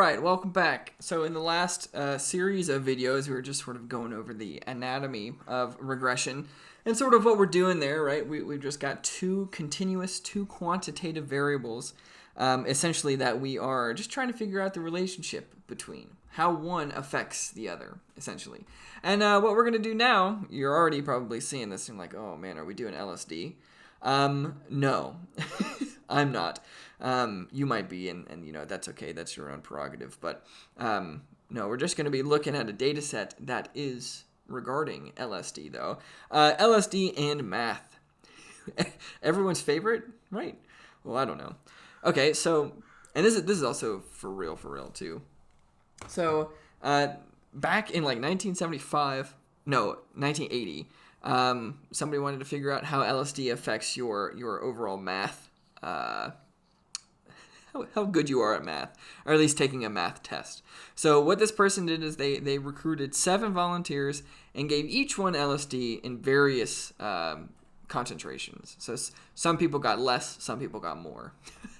right, welcome back. So in the last series of videos, we were just sort of going over the anatomy of regression and sort of what we're doing there, right? We've just got two quantitative variables, essentially that we are just trying to figure out the relationship between, how one affects the other, essentially. And what we're going to do now, you're already probably seeing this and like, oh man, are we doing LSD? No, I'm not. You might be, and you know, that's okay. That's your own prerogative. But no, we're just going to be looking at a data set that is regarding LSD, though. LSD and math. Everyone's favorite, right? Well, I don't know. Okay, so, and this is also for real, too. So, back in like 1980, somebody wanted to figure out how LSD affects your overall math, how good you are at math, or at least taking a math test. So what this person did is they recruited 7 volunteers and gave each one LSD in various concentrations. So some people got less, some people got more.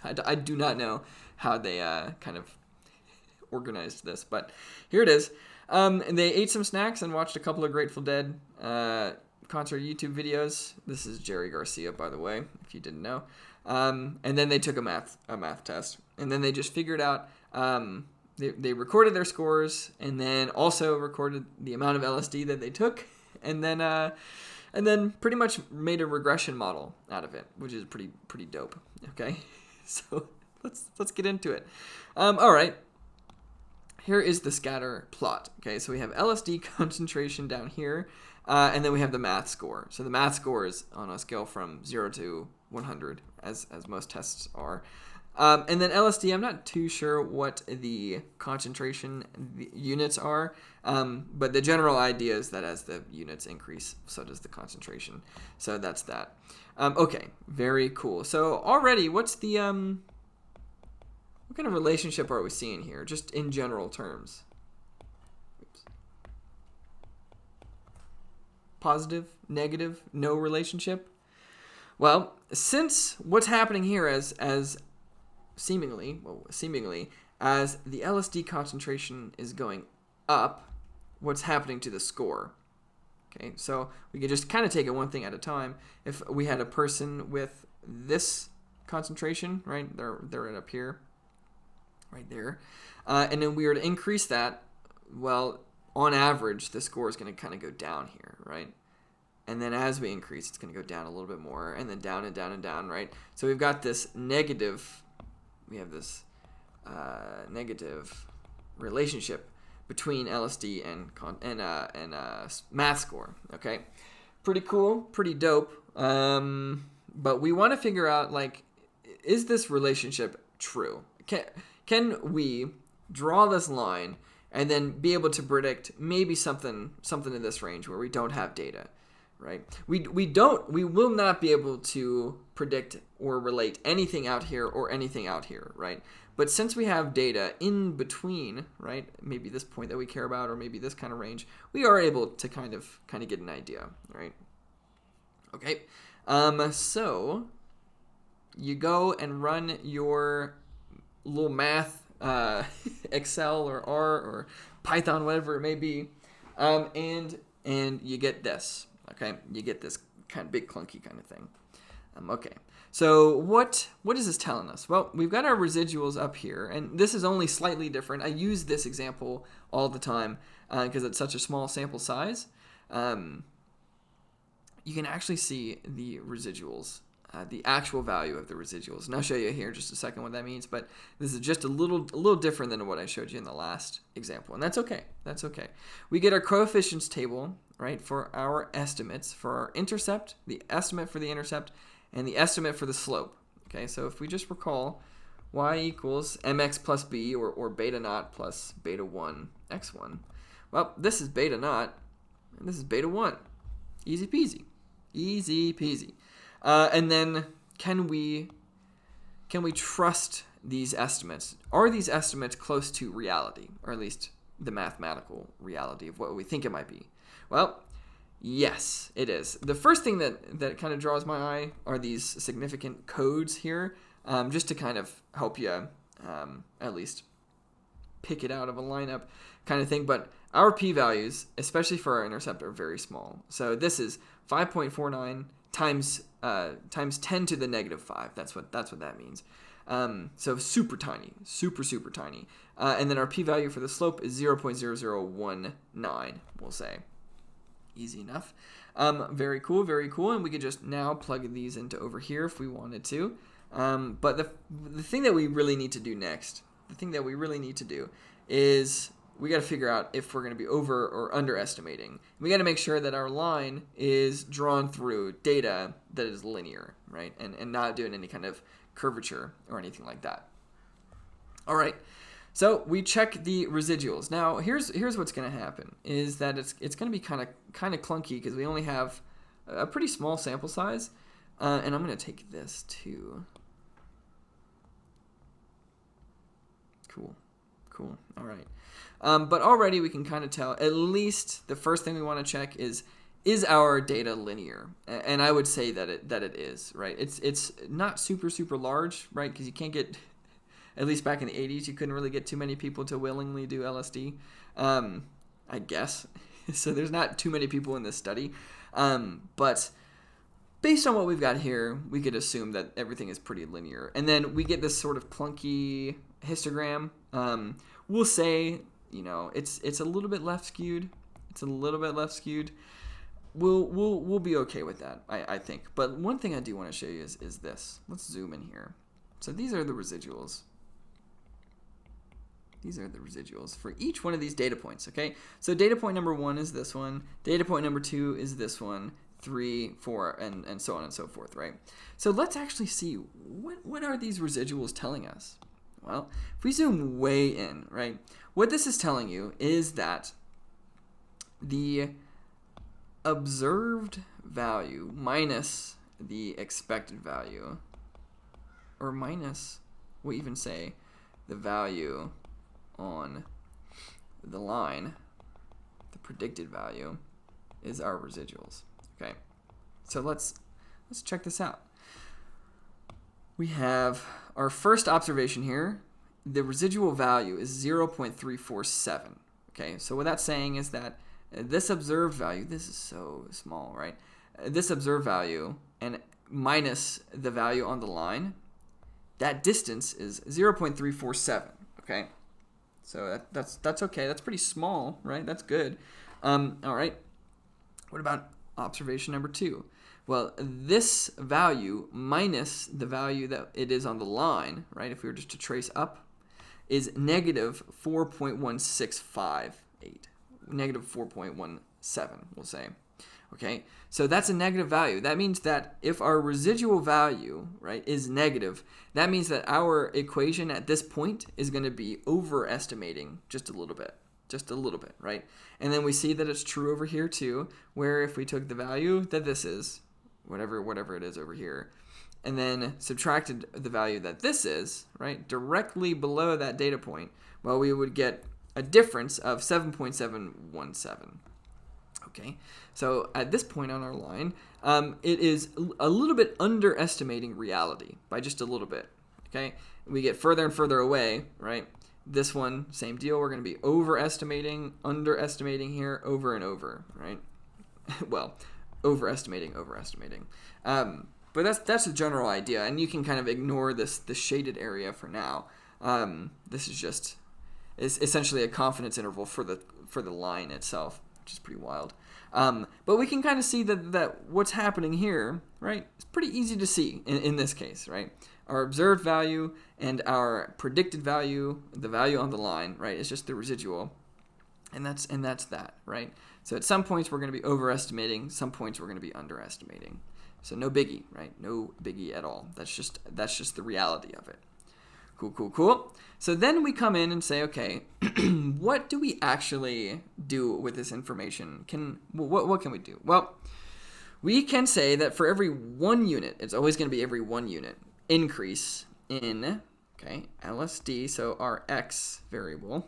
I do not know how they kind of organized this, but here it is. And they ate some snacks and watched a couple of Grateful Dead concert YouTube videos. This is Jerry Garcia, by the way, if you didn't know. And then they took a math test, and then they just figured out. They recorded their scores, and then also recorded the amount of LSD that they took, and then pretty much made a regression model out of it, which is pretty dope. Okay, so let's get into it. All right. Here is the scatter plot. Okay, so we have LSD concentration down here, and then we have the math score. So the math score is on a scale from 0 to 100, as most tests are. And then LSD, I'm not too sure what the concentration units are, but the general idea is that as the units increase, so does the concentration. So that's that. Okay, very cool. So already, what's the... what kind of relationship are we seeing here, just in general terms? Oops. Positive, negative, no relationship? Well, since what's happening here as seemingly as the LSD concentration is going up, what's happening to the score? Okay, so we can just kind of take it one thing at a time. If we had a person with this concentration, right, they're right up here, right there, and then we were to increase that, well, on average, the score is going to kind of go down here, right? And then as we increase, it's going to go down a little bit more, and then down and down and down, right? So we've got this negative, we have this negative relationship between LSD and math score, okay? Pretty cool, pretty dope, but we want to figure out, like, is this relationship true? Can we draw this line and then be able to predict maybe something in this range where we don't have data, right? We will not be able to predict or relate anything out here or anything out here, right? But since we have data in between, right, maybe this point that we care about or maybe this kind of range, we are able to kind of get an idea, right? Okay, so you go and run your little math, Excel or R or Python, whatever it may be, and you get this. Okay, you get this kind of big clunky kind of thing. Okay, so what is this telling us? Well, we've got our residuals up here, and this is only slightly different. I use this example all the time because it's such a small sample size. You can actually see the residuals. The actual value of the residuals. And I'll show you here in just a second what that means, but this is just a little different than what I showed you in the last example, and that's okay. That's okay. We get our coefficients table, right, for our estimates, for our intercept, the estimate for the intercept, and the estimate for the slope. Okay, so if we just recall, y equals mx plus b, or beta naught plus beta 1 x1. Well, this is beta naught, and this is beta 1. Easy peasy. Easy peasy. And then can we trust these estimates? Are these estimates close to reality, or at least the mathematical reality of what we think it might be? Well, yes, it is. The first thing that kind of draws my eye are these significant codes here, just to kind of help you at least pick it out of a lineup kind of thing. But our p-values, especially for our intercept, are very small. So this is 5.49 times 10 to the negative 5. That's what that means. So super tiny, super tiny. And then our p-value for the slope is 0.0019, we'll say. Easy enough. Very cool, very cool. And we could just now plug these into over here if we wanted to. But the thing that we really need to do next, is we got to figure out if we're going to be over or underestimating. We got to make sure that our line is drawn through data that is linear, right? And not doing any kind of curvature or anything like that. All right. So we check the residuals. Now here's what's going to happen is that it's going to be kind of clunky because we only have a pretty small sample size, and I'm going to take this too. Cool. All right. But already we can kind of tell. At least the first thing we want to check is our data linear? And I would say that it is, right? It's not super large, right? Because you can't get, at least back in the 80s, you couldn't really get too many people to willingly do LSD, I guess. So there's not too many people in this study. But based on what we've got here, we could assume that everything is pretty linear. And then we get this sort of clunky histogram. We'll say, it's a little bit left skewed. We'll be okay with that, I think. But one thing I do want to show you is this. Let's zoom in here. So these are the residuals. These are the residuals for each one of these data points, okay? So data point number 1 is this one. Data point number 2 is this one. 3, 4, and so on and so forth, right? So let's actually see what are these residuals telling us? Well, if we zoom way in, right, what this is telling you is that the observed value minus the expected value, or minus, we'll even say, the value on the line, the predicted value, is our residuals. Okay, so let's check this out. We have our first observation here. The residual value is 0.347. Okay, so what that's saying is that this observed value, this is so small, right? This observed value and minus the value on the line, that distance is 0.347. Okay, so that's okay. That's pretty small, right? That's good. All right. What about observation number 2? Well, this value minus the value that it is on the line, right, if we were just to trace up, is negative 4.1658. Negative 4.17, we'll say. Okay, so that's a negative value. That means that if our residual value, right, is negative, that means that our equation at this point is going to be overestimating just a little bit. Right? And then we see that it's true over here too, where if we took the value that this is, whatever it is over here, and then subtracted the value that this is, right, directly below that data point, well, we would get a difference of 7.717. Okay, so at this point on our line, it is a little bit underestimating reality by just a little bit. Okay, we get further and further away, right? This one, same deal. We're going to be overestimating, underestimating here over and over, right? Well, overestimating. But that's the general idea, and you can kind of ignore this shaded area for now. This is essentially a confidence interval for the line itself, which is pretty wild. But we can kind of see that what's happening here, right? It's pretty easy to see in this case, right? Our observed value and our predicted value, the value on the line, right, is just the residual, and that's that, right? So at some points we're going to be overestimating, some points we're going to be underestimating. So no biggie, right? No biggie at all. That's just the reality of it. Cool. So then we come in and say, okay, what do we actually do with this information? What can we do? Well, we can say that for every 1 unit, it's always going to be every 1 unit increase in, okay, LSD, so our X variable,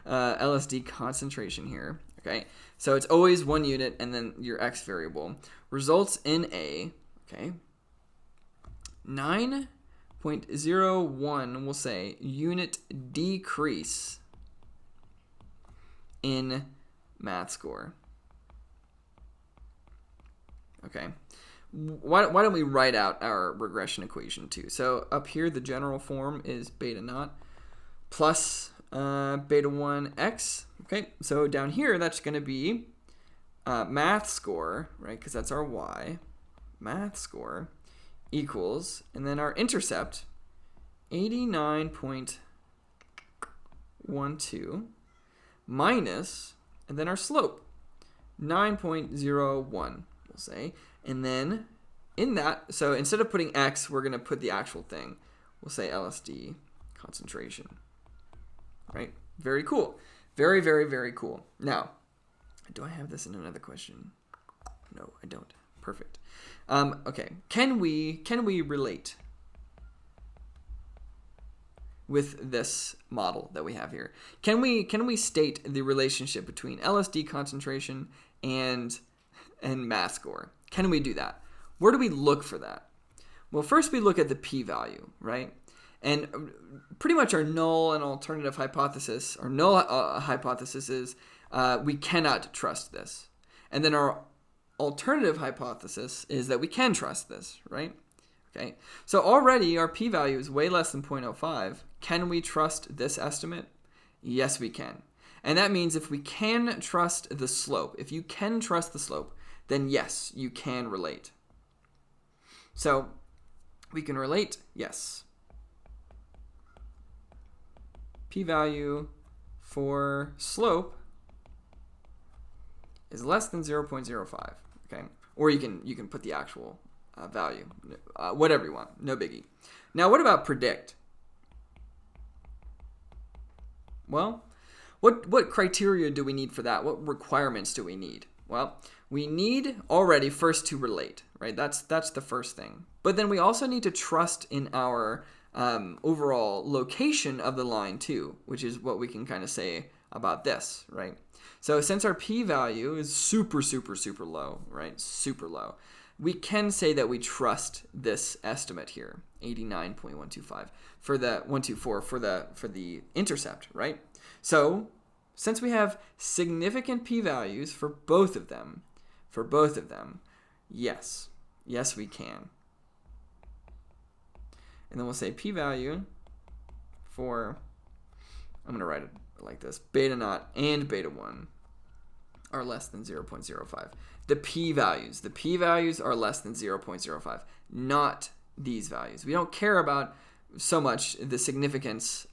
LSD concentration here, okay, so it's always 1 unit and then your X variable results in a, okay, 9 0.01, we'll say unit decrease in math score. Okay. Why don't we write out our regression equation too? So up here, the general form is beta naught plus beta 1x. Okay, so down here, that's going to be math score, right? Because that's our y. Math score equals, and then our intercept, 89.12 minus, and then our slope, 9.01, we'll say. And then in that, so instead of putting x, we're going to put the actual thing. We'll say LSD concentration. Right? Very cool. Very, very, very cool. Now, do I have this in another question? No, I don't. Perfect. Okay. Can we relate with this model that we have here? Can we state the relationship between LSD concentration and math score? Can we do that? Where do we look for that? Well, first we look at the p-value, right? And pretty much our null and alternative hypothesis, or null hypothesis is we cannot trust this. And then our alternative hypothesis is that we can trust this, right? Okay. So already our p-value is way less than 0.05. Can we trust this estimate? Yes, we can. And that means if we can trust the slope, if you can trust the slope, then yes, you can relate. So we can relate, yes. P-value for slope is less than 0.05, okay? Or you can put the actual value, whatever you want, no biggie. Now, what about predict? Well, what criteria do we need for that? What requirements do we need? Well, we need already first to relate, right? That's the first thing. But then we also need to trust in our overall location of the line too, which is what we can kind of say about this, right? So since our p-value is super, super, super low, right? Super low, we can say that we trust this estimate here, 89.125 for the 124 for the intercept, right? So since we have significant p-values for both of them, yes, we can. And then we'll say p-value for, I'm going to write it like this, beta naught and beta 1 are less than 0.05. The p-values are less than 0.05, not these values. We don't care about so much the significance,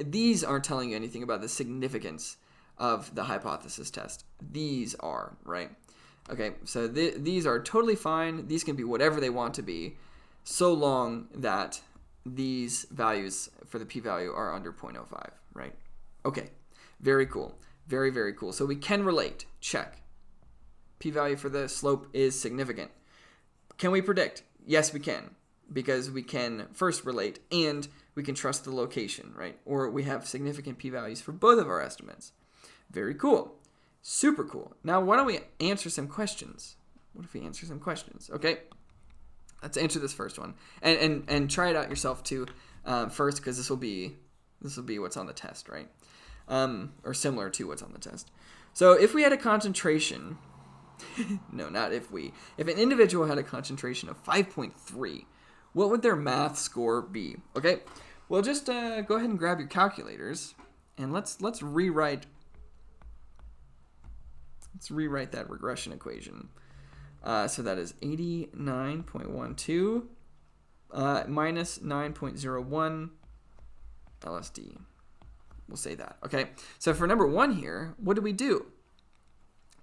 these aren't telling you anything about the significance of the hypothesis test. These are, right? Okay, so these are totally fine. These can be whatever they want to be, so long that these values for the p-value are under 0.05, right? Okay, very cool. Very, very cool. So we can relate. Check. P-value for the slope is significant. Can we predict? Yes, we can, because we can first relate and we can trust the location, right? Or we have significant p-values for both of our estimates. Very cool. Super cool. Now, why don't we answer some questions? What if we answer some questions? Okay. Let's answer this first one, and try it out yourself too, first, because this will be what's on the test, right? Or similar to what's on the test. So if we had a concentration, no, not if an individual had a concentration of 5.3, what would their math score be? Okay, well, just go ahead and grab your calculators, and let's rewrite that regression equation. So that is 89.12 minus 9.01 LSD. We'll say that. Okay. So for number 1 here, what do we do?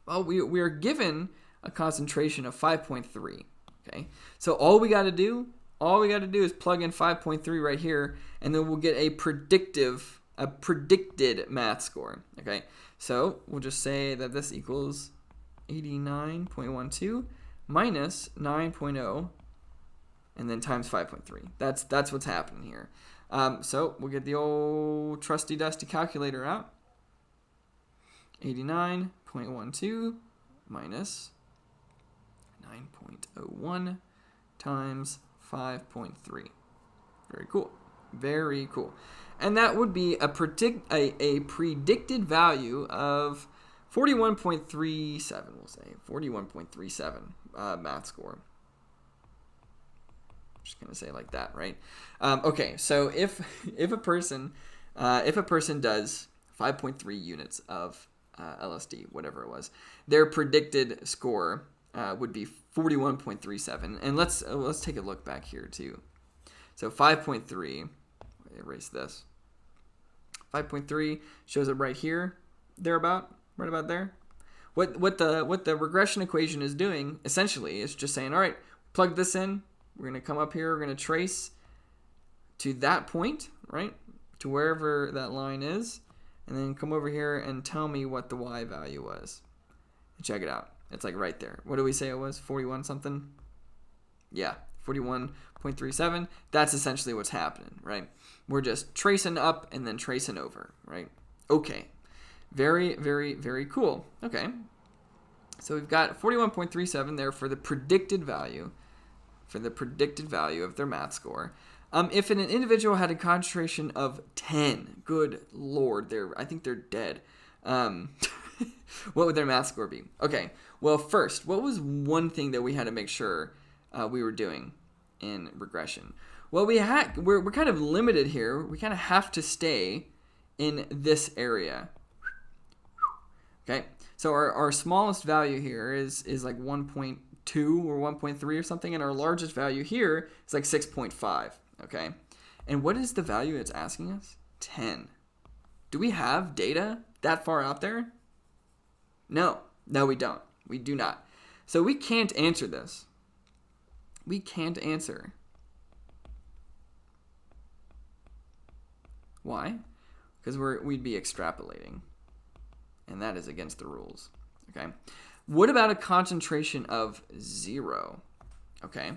Well, we are given a concentration of 5.3. Okay. So all we got to do is plug in 5.3 right here, and then we'll get a predicted math score. Okay. So we'll just say that this equals 89.12 minus 9.0 and then times 5.3. That's what's happening here. So we'll get the old trusty dusty calculator out. 89.12 minus 9.01 times 5.3. Very cool. Very cool. And that would be a predicted value of 41.37, we'll say. 41.37 math score. Just going to say it like that, right? Okay, so if a person does 5.3 units of LSD, whatever it was, their predicted score would be 41.37. And let's take a look back here too. So 5.3, erase this. 5.3 shows up right here, right about there. What the regression equation is doing essentially is just saying, all right, plug this in. We're going to come up here. We're going to trace to that point, right, to wherever that line is, and then come over here and tell me what the y value was. Check it out. It's like right there. What do we say it was? 41 something? Yeah, 41.37. That's essentially what's happening, right? We're just tracing up and then tracing over, right? Okay. Very, very, very cool. Okay. So we've got 41.37 there for the predicted value. For the predicted value of their math score. If an individual had a concentration of 10, good lord, I think they're dead. What would their math score be? Okay, well, first, what was one thing that we had to make sure we were doing in regression? Well, we're kind of limited here. We kind of have to stay in this area. Okay, so our smallest value here is like 1.2 or 1.3 or something, and our largest value here is like 6.5. Okay, and what is the value it's asking us? 10. Do we have data that far out there? No, we don't. We do not. So we can't answer this. We can't answer. Why? Because we'd be extrapolating, and that is against the rules. Okay. What about a concentration of 0? Okay.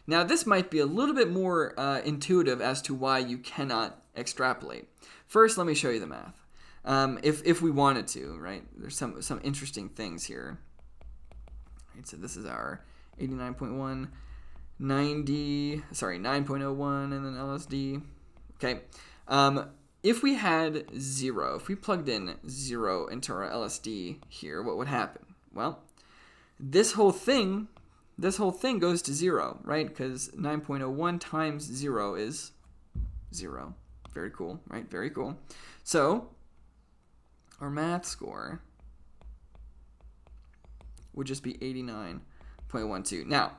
Now, this might be a little bit more intuitive as to why you cannot extrapolate. First, let me show you the math. If we wanted to, right? There's some interesting things here. Right, so this is our 89.1, 9.01, and then LSD. Okay. If we had 0, if we plugged in 0 into our LSD here, what would happen? Well, this whole thing goes to 0, right? Because 9.01 times 0 is 0. Very cool, right? Very cool. So our math score would just be 89.12. Now,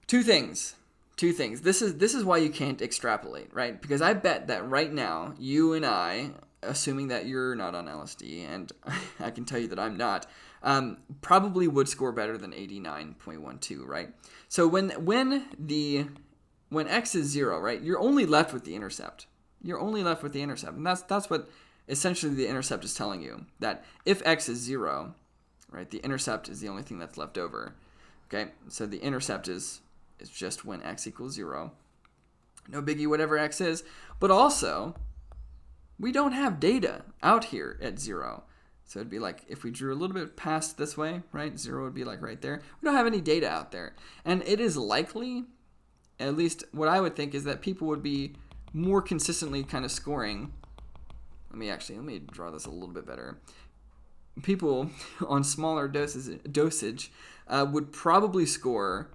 two things. This is why you can't extrapolate, right? Because I bet that right now, you and I, assuming that you're not on LSD, and I can tell you that I'm not, probably would score better than 89.12, right? So when x is 0, right, you're only left with the intercept. And that's what essentially the intercept is telling you, that if x is 0, right, the intercept is the only thing that's left over. Okay, so the intercept is just when x equals 0. No biggie, whatever x is. But also, we don't have data out here at 0. So it'd be like if we drew a little bit past this way, right? 0 would be like right there. We don't have any data out there. And it is likely, at least what I would think, is that people would be more consistently kind of scoring. Let me draw this a little bit better. People on smaller dosage would probably score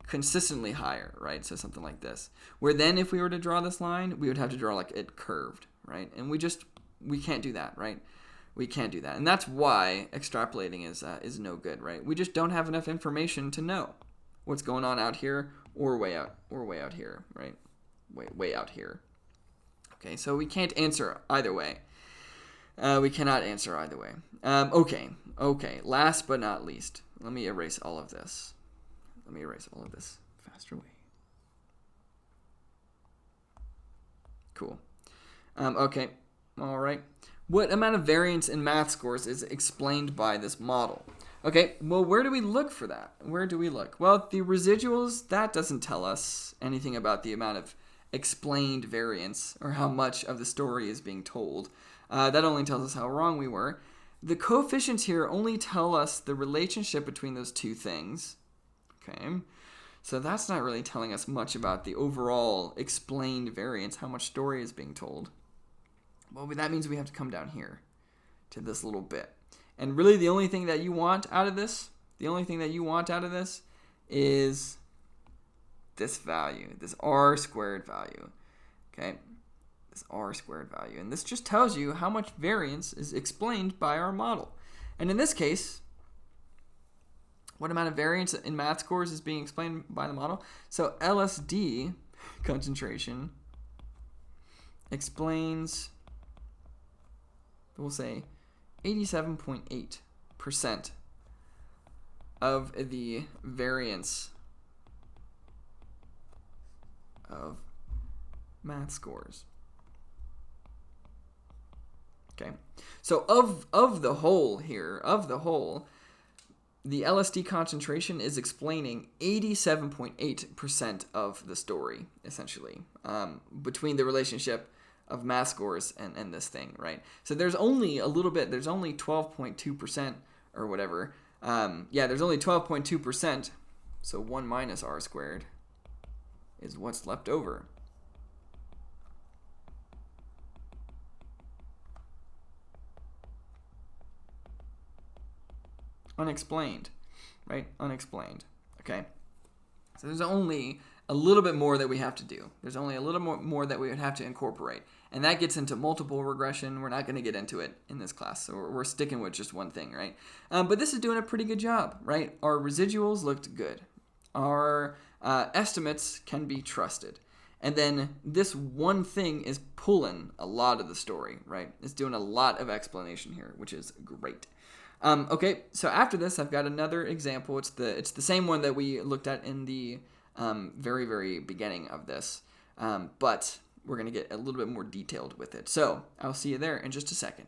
consistently higher, right? So something like this. Where then if we were to draw this line, we would have to draw like it curved, right? And we can't do that, right? We can't do that. And that's why extrapolating is no good, right? We just don't have enough information to know what's going on out here or way out here, right? Way out here. Okay, so we can't answer either way. We cannot answer either way. Okay. Last but not least, let me erase all of this. Faster way. Cool. Okay. All right. What amount of variance in math scores is explained by this model? Okay, well, where do we look for that? Well, the residuals, that doesn't tell us anything about the amount of explained variance or how much of the story is being told. That only tells us how wrong we were. The coefficients here only tell us the relationship between those two things. Okay, So that's not really telling us much about the overall explained variance, how much story is being told. Well, that means we have to come down here to this little bit. And really the only thing that you want out of this, is this value, this r squared value. Okay, this r squared value. And this just tells you how much variance is explained by our model. And in this case, what amount of variance in math scores is being explained by the model? So LSD concentration explains, we'll say, 87.8% of the variance of math scores. Okay, so of the whole here, the LSD concentration is explaining 87.8% of the story, essentially, between the relationship of math scores and this thing, right? So there's only a little bit, there's only 12.2% or whatever. There's only 12.2%, so 1 minus r squared is what's left over. Unexplained, right? Unexplained, okay? So there's only a little bit more that we have to do. There's only a little more that we would have to incorporate. And that gets into multiple regression. We're not going to get into it in this class, so we're sticking with just one thing, right? But this is doing a pretty good job, right? Our residuals looked good. Our estimates can be trusted. And then this one thing is pulling a lot of the story, right? It's doing a lot of explanation here, which is great. Okay, so after this, I've got another example. It's the same one that we looked at in the very, very beginning of this, but we're going to get a little bit more detailed with it. So I'll see you there in just a second.